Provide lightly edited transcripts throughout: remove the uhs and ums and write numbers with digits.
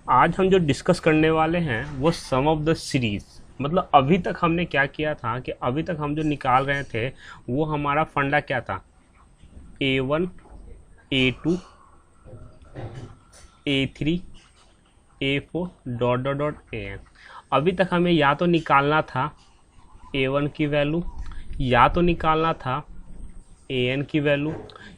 आज हम जो डिस्कस करने वाले हैं वो सम ऑफ द सीरीज। मतलब अभी तक हमने क्या किया था कि अभी तक हम जो निकाल रहे थे वो हमारा फंडा क्या था, A1 A2 A3 A4 dot dot dot AN। अभी तक हमें या तो निकालना था A1 की वैल्यू, या तो निकालना था AN की वैल्यू,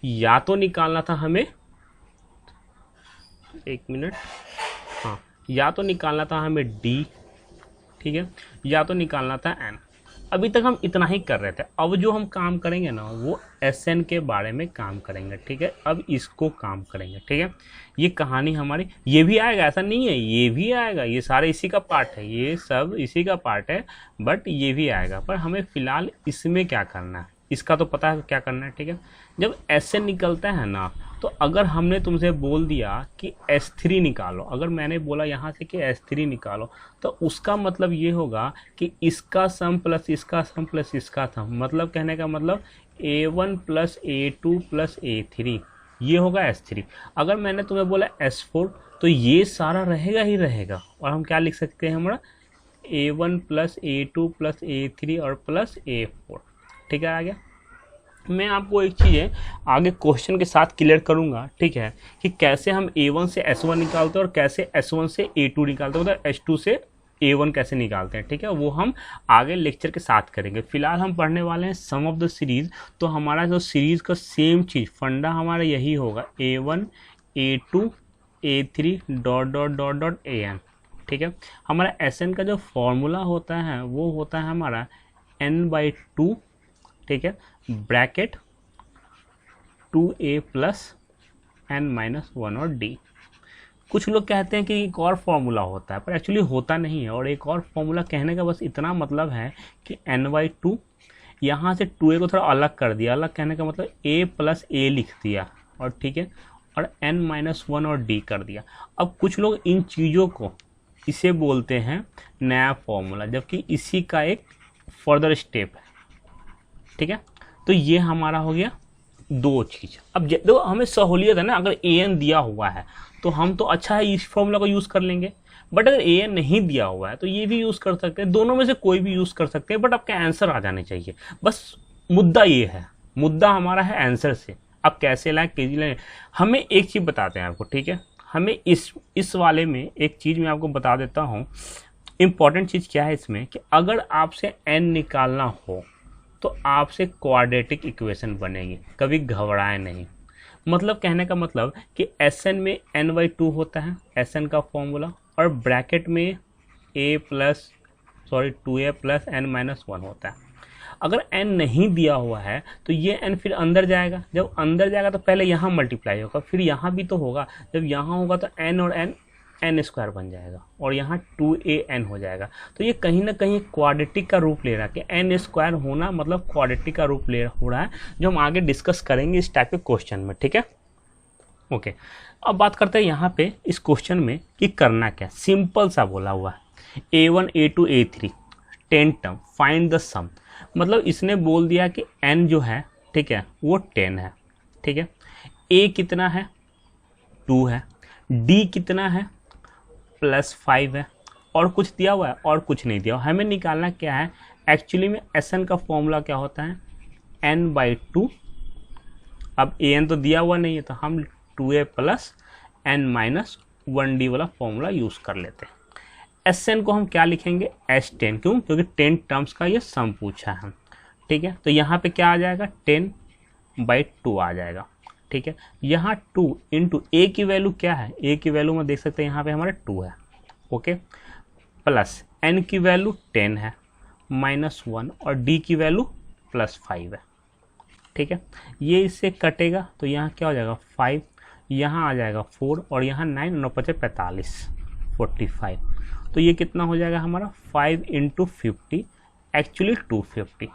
या तो निकालना था हमें, एक मिनट, हाँ, या तो निकालना था हमें D, ठीक है, या तो निकालना था N। अभी तक हम इतना ही कर रहे थे। अब जो हम काम करेंगे ना वो SN के बारे में काम करेंगे, ठीक है। अब इसको काम करेंगे, ठीक है। ये कहानी हमारी, ये भी आएगा, ऐसा नहीं है, ये भी आएगा, ये सारे इसी का पार्ट है, ये सब इसी का पार्ट है, बट ये भी आएगा। पर हमें फिलहाल इसमें क्या करना है, इसका तो पता है क्या करना है, ठीक है। जब SN निकलता है ना, तो अगर हमने तुमसे बोल दिया कि S3 निकालो, अगर मैंने बोला यहाँ से कि S3 निकालो, तो उसका मतलब ये होगा कि इसका सम प्लस इसका सम प्लस इसका सम, मतलब कहने का मतलब A1 plus A2 plus A3, ये होगा S3। अगर मैंने तुम्हें बोला S4, तो ये सारा रहेगा ही रहेगा, और हम क्या लिख सकते हैं, हमारा A1 plus A2 plus A3 और प्लस A4, ठीक है। आ गया। मैं आपको एक चीज़ आगे क्वेश्चन के साथ क्लियर करूंगा, ठीक है, कि कैसे हम A1 से S1 निकालते हैं और कैसे S1 से A2 निकालते हैं, मतलब S2 से A1 कैसे निकालते हैं, ठीक है। वो हम आगे लेक्चर के साथ करेंगे। फिलहाल हम पढ़ने वाले हैं सम ऑफ द सीरीज। तो हमारा जो सीरीज का सेम चीज़ फंडा हमारा यही होगा, A1 A2 A3 dot dot dot dot AN, ठीक है। हमारा SN का जो फॉर्मूला होता है वो होता है हमारा N/2, ठीक है, ब्रैकेट 2A प्लस N-1 और D। कुछ लोग कहते हैं कि एक और फॉर्मूला होता है, पर एक्चुअली होता नहीं है। और एक और फॉर्मूला कहने का बस इतना मतलब है कि N/2, यहाँ से 2A को थोड़ा अलग कर दिया, अलग कहने का मतलब A प्लस A लिख दिया, और ठीक है, और N-1 और D कर दिया। अब कुछ लोग इन चीज़ों को इसे बोलते हैं नया फॉर्मूला, जबकि इसी का एक फर्दर स्टेप है, ठीक है। तो ये हमारा हो गया दो चीज। अब देखो हमें सहूलियत है ना, अगर AN दिया हुआ है तो हम तो अच्छा है इस फॉर्मूला को यूज कर लेंगे, बट अगर AN नहीं दिया हुआ है तो ये भी यूज कर सकते हैं, दोनों में से कोई भी यूज कर सकते हैं, बट आपका आंसर आ जाने चाहिए। बस मुद्दा ये है, मुद्दा हमारा है आंसर से। अब कैसे लाए कैसे लाए, हमें एक चीज बताते हैं आपको, ठीक है। हमें इस वाले में एक चीज मैं आपको बता देता हूँ। इंपॉर्टेंट चीज क्या है इसमें, कि अगर आपसे N निकालना हो तो आपसे क्वाड्रेटिक इक्वेशन बनेगी, कभी घबराए नहीं। मतलब कहने का मतलब कि SN में N/2 होता है, SN का फॉर्मूला, और ब्रैकेट में 2A प्लस N-1 होता है। अगर N नहीं दिया हुआ है तो ये N फिर अंदर जाएगा, जब अंदर जाएगा तो पहले यहाँ मल्टीप्लाई होगा, फिर यहाँ भी तो होगा, जब यहाँ होगा तो N और N² बन जाएगा, और यहाँ 2AN हो जाएगा। तो ये कहीं ना कहीं क्वाड्रेटिक का रूप ले रहा है, कि N² होना मतलब क्वाड्रेटिक का रूप हो रहा है, जो हम आगे डिस्कस करेंगे इस टाइप के क्वेश्चन में, ठीक है। ओके, अब बात करते हैं यहाँ पे इस क्वेश्चन में कि करना क्या। सिंपल सा बोला हुआ है, A1 A2 A3 10 term, find the सम। मतलब इसने बोल दिया कि N जो है, ठीक है, वो 10 है, ठीक है। A कितना है, 2 है। D कितना है, +5 है। और कुछ दिया हुआ है, और कुछ नहीं दिया हुआ। हमें निकालना क्या है, एक्चुअली में SN का फॉर्मूला क्या होता है, N/2। अब AN तो दिया हुआ नहीं है, तो हम 2A प्लस N-1D वाला फॉर्मूला यूज कर लेते हैं। SN को हम क्या लिखेंगे, S10, क्यों, क्योंकि 10 टर्म्स का ये सम पूछा है, ठीक है। तो यहाँ पे क्या आ जाएगा, 10/2 आ जाएगा, ठीक है। यहाँ 2 इंटू A की वैल्यू क्या है, A की वैल्यू में देख सकते हैं यहाँ पे हमारे 2 है, ओके, प्लस N की वैल्यू 10 है, -1, और D की वैल्यू +5 है, ठीक है। ये इससे कटेगा तो यहाँ क्या हो जाएगा, 5, यहाँ आ जाएगा 4, और यहाँ 9, 9 × 5 = 45, 45। तो ये कितना हो जाएगा हमारा, 5 × 50, एक्चुअली 250।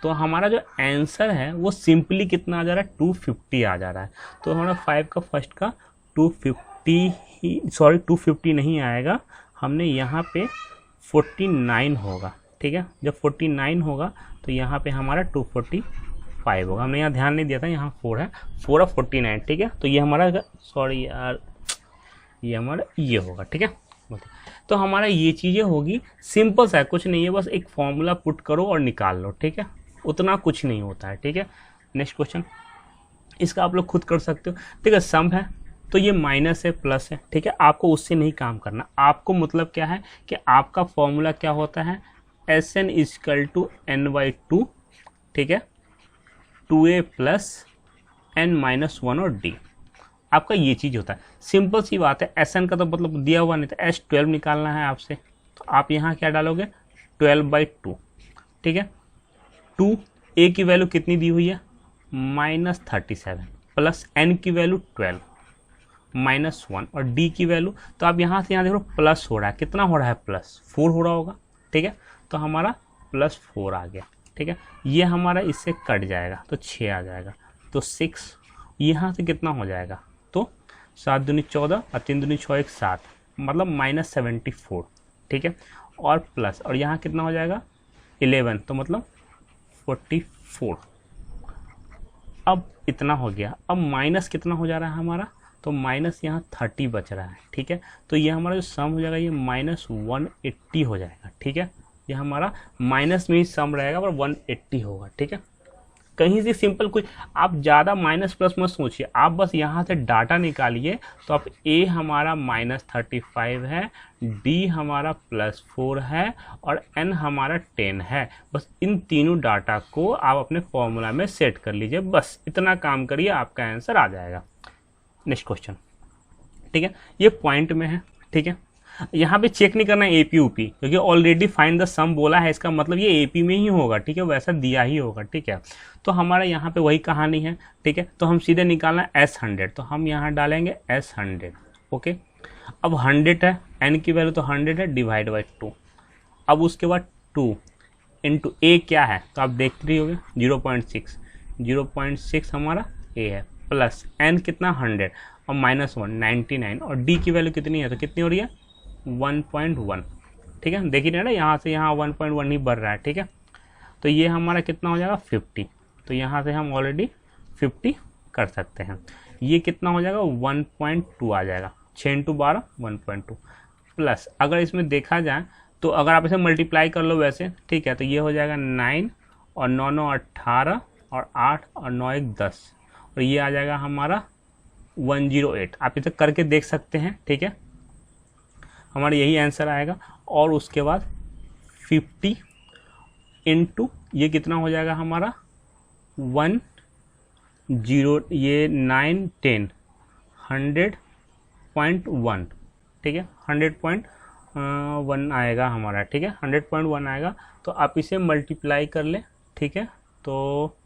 तो हमारा जो आंसर है वो सिंपली कितना आ जा रहा है, 250 आ जा रहा है। तो हमारा 5 का फर्स्ट का 250 ही, 250 नहीं आएगा, हमने यहाँ पे 49 होगा, ठीक है। जब 49 होगा तो यहाँ पे हमारा 245 होगा। हमने यहाँ ध्यान नहीं दिया था, यहाँ 4 है, 4 और 49, ठीक है। तो ये हमारा, सॉरी यार, ये हमारा ये होगा, ठीक है। तो हमारा ये चीज़ें होगी, सिंपल सा है, कुछ नहीं है, बस एक फॉर्मूला पुट करो और निकाल लो, ठीक है, उतना कुछ नहीं होता है, ठीक है। नेक्स्ट क्वेश्चन, इसका आप लोग खुद कर सकते हो, ठीक है। सम है तो ये माइनस है प्लस है, ठीक है, आपको उससे नहीं काम करना, आपको मतलब क्या है कि आपका फॉर्मूला क्या होता है, S n equal to n by two, ठीक है, 2a प्लस एन माइनस 1 और डी, आपका ये चीज़ होता है। सिंपल सी बात है, एस एन का तो मतलब दिया हुआ नहीं था, S12 निकालना है आपसे, तो आप यहाँ क्या डालोगे 12/2, ठीक है। 2 a की वैल्यू कितनी दी हुई है -37 प्लस n की वैल्यू 12 -1 और d की वैल्यू, तो आप यहाँ से यहाँ देखो प्लस हो रहा है, कितना हो रहा है +4 हो रहा होगा, ठीक है। तो हमारा +4 आ गया, ठीक है। ये हमारा इससे कट जाएगा तो 6 आ जाएगा, तो 6 यहाँ से कितना हो जाएगा, तो 7 दूनी 14 और 3 दूनी 6 1 7, मतलब -74, ठीक है। और प्लस, और यहाँ कितना हो जाएगा 11, तो मतलब 44। अब इतना हो गया, अब माइनस कितना हो जा रहा है हमारा, तो माइनस यहाँ 30 बच रहा है, ठीक है। तो ये हमारा जो सम हो जाएगा ये -180 हो जाएगा, ठीक है। ये हमारा माइनस में ही सम रहेगा पर 180 होगा, ठीक है। कहीं से सिंपल कुछ, आप ज़्यादा माइनस प्लस मत सोचिए, आप बस यहाँ से डाटा निकालिए, तो आप a हमारा -35 है, d हमारा +4 है और n हमारा 10 है। बस इन तीनों डाटा को आप अपने फॉर्मूला में सेट कर लीजिए, बस इतना काम करिए, आपका आंसर आ जाएगा। नेक्स्ट क्वेश्चन, ठीक है, ये पॉइंट में है, ठीक है। यहाँ पे चेक नहीं करना है एपी यूपी, क्योंकि ऑलरेडी फाइंड द सम बोला है, इसका मतलब ये एपी में ही होगा, ठीक है, वैसा दिया ही होगा, ठीक है। तो हमारा यहाँ पे वही कहानी है, ठीक है। तो हम सीधे निकालना S100, तो हम यहाँ डालेंगे S100, ओके। अब 100 है, n की वैल्यू तो 100 है, डिवाइड बाई 2। अब उसके बाद 2 इंटू a क्या है, तो आप देखते रही होगे 0.6 हमारा a है, प्लस n कितना 100 और -1 99, और d की वैल्यू कितनी है, तो कितनी हो रही है 1.1, ठीक है। देखिए ना, यहाँ से यहाँ 1.1 ही बढ़ रहा है, ठीक है। तो ये हमारा कितना हो जाएगा 50, तो यहाँ से हम ऑलरेडी 50 कर सकते हैं। ये कितना हो जाएगा 1.2 आ जाएगा, 6 × 12 1.2, प्लस अगर इसमें देखा जाए तो अगर आप इसे मल्टीप्लाई कर लो वैसे, ठीक है, तो ये हो जाएगा 9 और 9 9 18 और 8 और 9 1 10, और ये आ जाएगा हमारा 108। आप इसे करके देख सकते हैं, ठीक है, हमारा यही आंसर आएगा। और उसके बाद 50 इंटू ये कितना हो जाएगा हमारा 10, ये 9 10 100.1, ठीक है, 100.1 आएगा हमारा, ठीक है, 100.1 आएगा। तो आप इसे मल्टीप्लाई कर ले, ठीक है। तो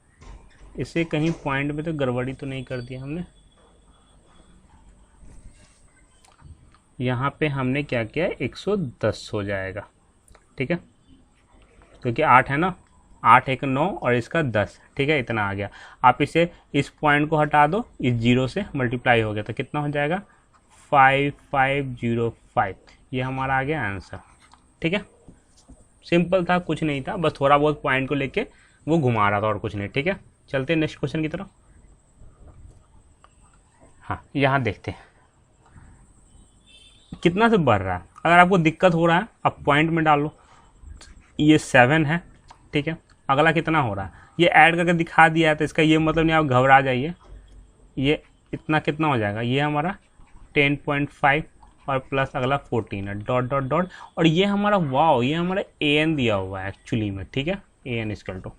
इसे कहीं पॉइंट में तो गड़बड़ी तो नहीं कर दिया हमने, यहाँ पे हमने क्या किया 110 हो जाएगा, ठीक है, क्योंकि 8 है ना, 8 1 9 और इसका 10, ठीक है, इतना आ गया। आप इसे इस पॉइंट को हटा दो, इस 0 से मल्टीप्लाई हो गया, तो कितना हो जाएगा 5505, ये हमारा आ गया आंसर, ठीक है। सिंपल था, कुछ नहीं था, बस थोड़ा बहुत पॉइंट को लेके वो घुमा रहा था और कुछ नहीं, ठीक है। चलते हैं नेक्स्ट क्वेश्चन की तरफ। हाँ, यहाँ देखते हैं कितना से बढ़ रहा है। अगर आपको दिक्कत हो रहा है आप पॉइंट में डालो, ये 7 है, ठीक है। अगला कितना हो रहा है, ये ऐड करके दिखा दिया है, तो इसका ये मतलब नहीं आप घबरा जाइए, ये इतना कितना हो जाएगा, ये हमारा 10.5 और प्लस अगला 14 है, डॉट डॉट डॉट, और ये हमारा वाओ, ये हमारा an दिया हुआ है एक्चुअली में, ठीक है, an इक्वल टू।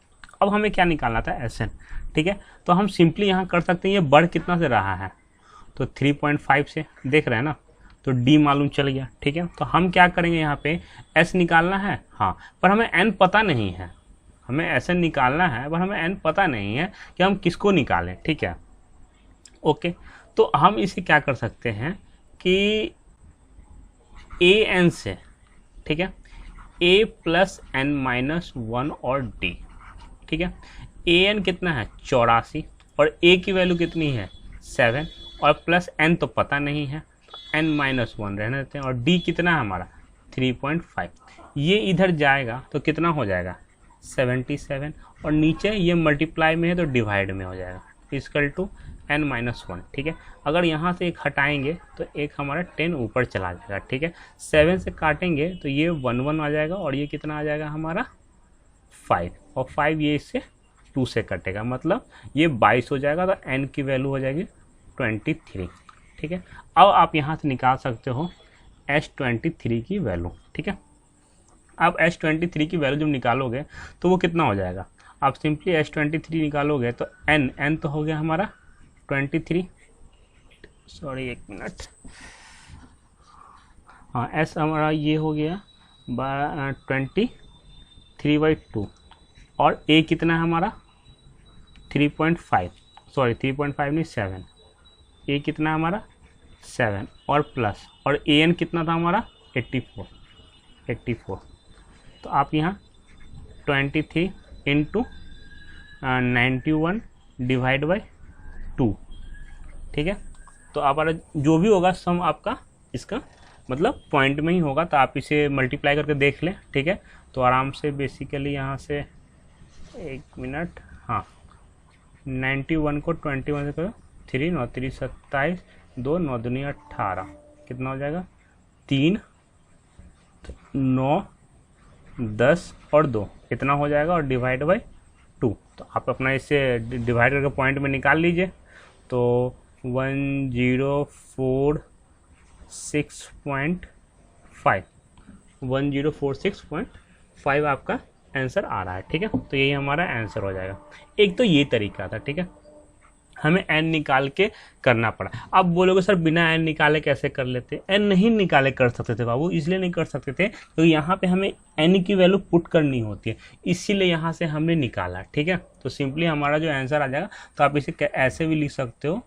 अब हमें क्या निकालना था sn, ठीक है। तो हम सिंपली यहाँ कर सकते हैं, ये बढ़ कितना से रहा है, तो 3.5 से, देख रहे हैं ना, तो d मालूम चल गया, ठीक है। तो हम क्या करेंगे, यहाँ पे s निकालना है, हाँ, पर हमें n पता नहीं है, हमें sn निकालना है पर हमें n पता नहीं है कि हम किसको निकालें, ठीक है, ओके। तो हम इसे क्या कर सकते हैं कि an से, ठीक है, a प्लस n माइनस 1 और d, ठीक है। an कितना है 84 और a की वैल्यू कितनी है 7 और प्लस n तो पता नहीं है, n माइनस 1 रहने देते हैं, और d कितना है हमारा 3.5, ये इधर जाएगा तो कितना हो जाएगा 77, और नीचे ये मल्टीप्लाई में है तो डिवाइड में हो जाएगा, इक्वल टू n-1, ठीक है। अगर यहाँ से एक हटाएंगे तो एक हमारा 10 ऊपर चला जाएगा, ठीक है। 7 से काटेंगे तो ये 1 आ जाएगा और ये कितना आ जाएगा हमारा 5, और 5 ये इससे 2 से कटेगा, मतलब ये 22 हो जाएगा। तो n की वैल्यू हो जाएगी 23, ठीक है। अब आप यहाँ से निकाल सकते हो S23 की वैल्यू, ठीक है। आप S23 की वैल्यू जब निकालोगे तो वो कितना हो जाएगा, आप सिंपली S23 निकालोगे तो n तो हो गया हमारा 23, सॉरी एक मिनट, हाँ S हमारा ये हो गया 23/2, और A कितना है हमारा 3.5, सॉरी 3.5 नहीं 7, A कितना है हमारा 7, और प्लस, और AN कितना था हमारा 84। तो आप यहाँ 23 इंटू 91 डिवाइड बाई 2, ठीक है। तो हमारा जो भी होगा सम आपका इसका मतलब पॉइंट में ही होगा, तो आप इसे मल्टीप्लाई करके देख लें, ठीक है। तो आराम से बेसिकली यहाँ से एक मिनट, हाँ 91 को 21 से करो, 3 9 3 27, 2 9 दूनी 18, कितना हो जाएगा 3 9 10 और 2 इतना हो जाएगा, और डिवाइड बाई 2। तो आप अपना इसे डिवाइड करके पॉइंट में निकाल लीजिए। तो 1046.5 आपका आंसर आ रहा है, ठीक है। तो यही हमारा आंसर हो जाएगा। एक तो ये तरीका था, ठीक है, हमें n निकाल के करना पड़ा। अब बोलोगे सर बिना n निकाले कैसे कर लेते, n नहीं निकाले कर सकते थे बाबू, इसलिए नहीं कर सकते थे क्योंकि यहाँ पे हमें n की वैल्यू पुट करनी होती है, इसीलिए यहाँ से हमने निकाला, ठीक है। तो सिंपली हमारा जो आंसर आ जाएगा, तो आप इसे ऐसे भी लिख सकते हो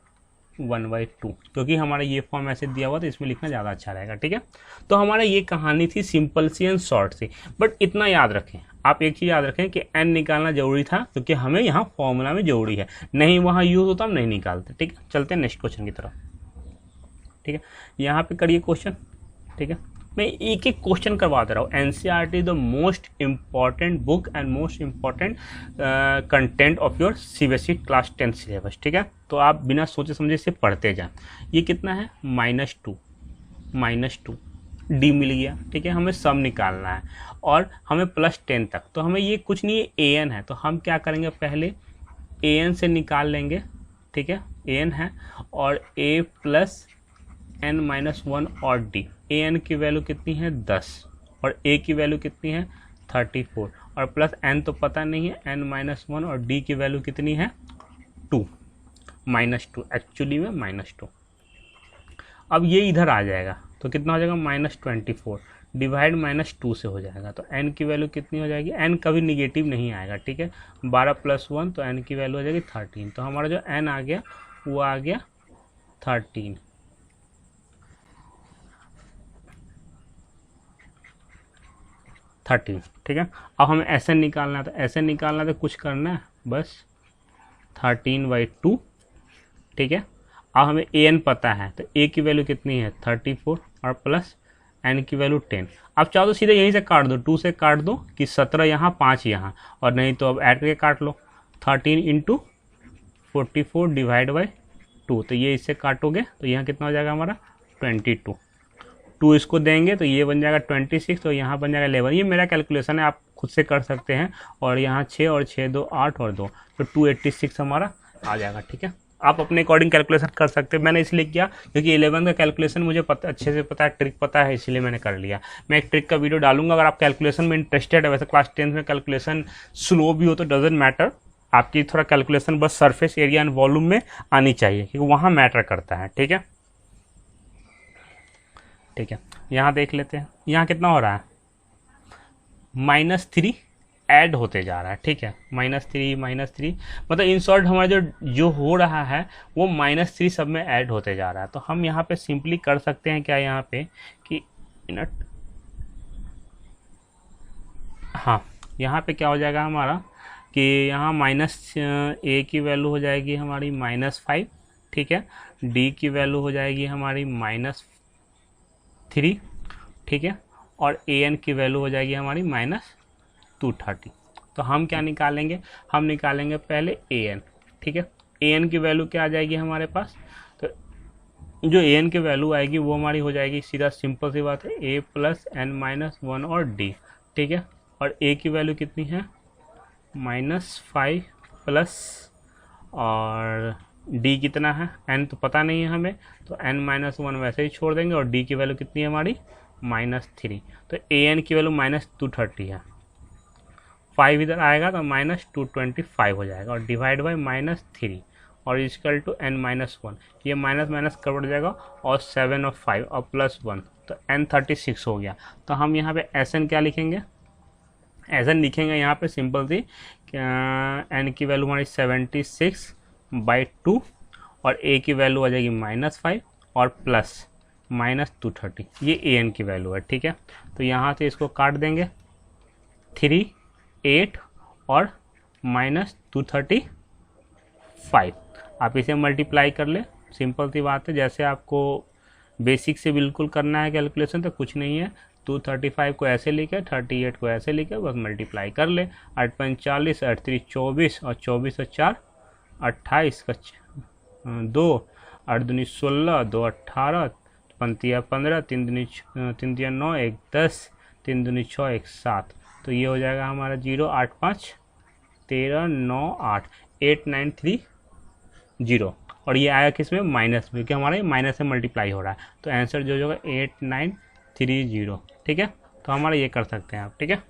1/2, क्योंकि हमारा ये फॉर्म ऐसे दिया हुआ तो इसमें लिखना ज़्यादा अच्छा रहेगा, ठीक है। तो हमारा ये कहानी थी सिंपल सी एंड शॉर्ट सी, बट इतना याद रखें, आप एक चीज़ याद रखें कि n निकालना जरूरी था क्योंकि हमें यहाँ फॉर्मूला में जरूरी है, नहीं वहाँ यूज होता हम नहीं निकालते, ठीक है। चलते हैं नेक्स्ट क्वेश्चन की तरफ, ठीक है। यहाँ पे करिए क्वेश्चन, ठीक है। मैं एक एक क्वेश्चन करवा दे रहा हूँ। NCERT is the most important book and most important content of your CBSE class 10 syllabus, ठीक है। तो आप बिना सोचे समझे इसे पढ़ते जाएं। ये कितना है -2 डी मिल गया, ठीक है। हमें सम निकालना है और हमें +10 तक, तो हमें ये कुछ नहीं है, an है, तो हम क्या करेंगे पहले an से निकाल लेंगे, ठीक है। an है और a + n-1 और d, an की वैल्यू कितनी है 10 और a की वैल्यू कितनी है 34, और प्लस n तो पता नहीं है, n-1 और d की वैल्यू कितनी है 2, -2 एक्चुअली में -2। अब ये इधर आ जाएगा तो कितना हो जाएगा -24 डिवाइड -2 से हो जाएगा, तो n की वैल्यू कितनी हो जाएगी, n कभी निगेटिव नहीं आएगा, ठीक है। 12 + 1 तो n की वैल्यू हो जाएगी 13, तो हमारा जो n आ गया वो आ गया 13। ठीक है। अब हमें SN निकालना है, तो SN निकालना तो कुछ करना है बस 13/2, ठीक है। अब हमें AN पता है, तो A की वैल्यू कितनी है 34 और प्लस N की वैल्यू 10। अब चाहो तो सीधे यहीं से काट दो, 2 से काट दो कि 17 यहाँ 5 यहाँ, और नहीं तो अब ऐड करके काट लो 13 × 44 डिवाइड बाई 2, तो ये इससे काटोगे तो यहाँ कितना हो जाएगा हमारा 22, 2 इसको देंगे तो ये बन जाएगा 26, तो यहाँ बन जाएगा 11। ये मेरा कैलकुलेशन है, आप खुद से कर सकते हैं। और यहाँ 6 और 6 2 8 और 2 तो 286 हमारा आ जाएगा, ठीक है। आप अपने अकॉर्डिंग कैलकुलेशन कर सकते हैं। मैंने इसलिए किया क्योंकि 11 का कैलकुलेशन मुझे अच्छे से पता है, ट्रिक पता है, इसलिए मैंने कर लिया। मैं एक ट्रिक का वीडियो डालूंगा, अगर आप कैलकुलेशन में इंटरेस्टेड है। वैसे क्लास 10 में कैलकुलेशन स्लो भी हो तो डजेंट मैटर, आपकी थोड़ा कैलकुलेशन बस सरफेस एरिया एंड वॉल्यूम में आनी चाहिए क्योंकि वहाँ मैटर करता है, ठीक है। ठीक है, यहाँ देख लेते हैं, यहाँ कितना हो रहा है -3 ऐड होते जा रहा है, ठीक है। -3 मतलब इन शॉर्ट हमारा जो हो रहा है वो -3 सब में ऐड होते जा रहा है। तो हम यहाँ पे सिंपली कर सकते हैं क्या, यहाँ पे कि मिनट, हाँ यहाँ पे क्या हो जाएगा हमारा कि यहाँ -a की वैल्यू हो जाएगी हमारी -5, ठीक है। d की वैल्यू हो जाएगी हमारी -3, ठीक है। और an की वैल्यू हो जाएगी हमारी -230। तो हम क्या निकालेंगे, हम निकालेंगे पहले an, ठीक है। ए एन की वैल्यू क्या आ जाएगी हमारे पास, तो जो ए एन की वैल्यू आएगी वो हमारी हो जाएगी सीधा सिंपल सी बात है ए प्लस एन माइनस वन और डी, ठीक है। और ए की वैल्यू कितनी है -5 प्लस, और डी कितना है n तो पता नहीं है हमें, तो n-1 वैसे ही छोड़ देंगे, और d की वैल्यू कितनी है हमारी -3, तो ए एन की वैल्यू -230 है, 5 इधर आएगा तो -225 हो जाएगा, और डिवाइड बाई -3 और इक्वल टू n-1, ये माइनस माइनस कट जाएगा, और 7 और 5 और +1 तो n36 हो गया। तो हम यहाँ पे Sn क्या लिखेंगे, Sn लिखेंगे यहाँ पे सिंपल सी n की वैल्यू हमारी 76/2 और a की वैल्यू आ जाएगी -5 और प्लस -230, ये ए एन की वैल्यू है, ठीक है। तो यहाँ से इसको काट देंगे, 3, 8 और -235, आप इसे मल्टीप्लाई कर ले, सिंपल सी बात है। जैसे आपको बेसिक से बिल्कुल करना है कैलकुलेशन, तो कुछ नहीं है, 235 को ऐसे लिखे, 38 को ऐसे लिखे, बस मल्टीप्लाई कर ले, 8 5 40, 8 3 24 और 24 और 4 28 का 2, 8 दूनी 16, 2 18, 5 15, 3 दूनी 9, 1 10, 3 दूनी 6, 1 7, तो ये हो जाएगा हमारा 0 8 5 13 9 8 8930, और ये आया किस में माइनस में, क्योंकि हमारा माइनस से मल्टीप्लाई हो रहा है, तो आंसर जो होगा 8930, ठीक है। तो हमारा ये कर सकते हैं आप, ठीक है।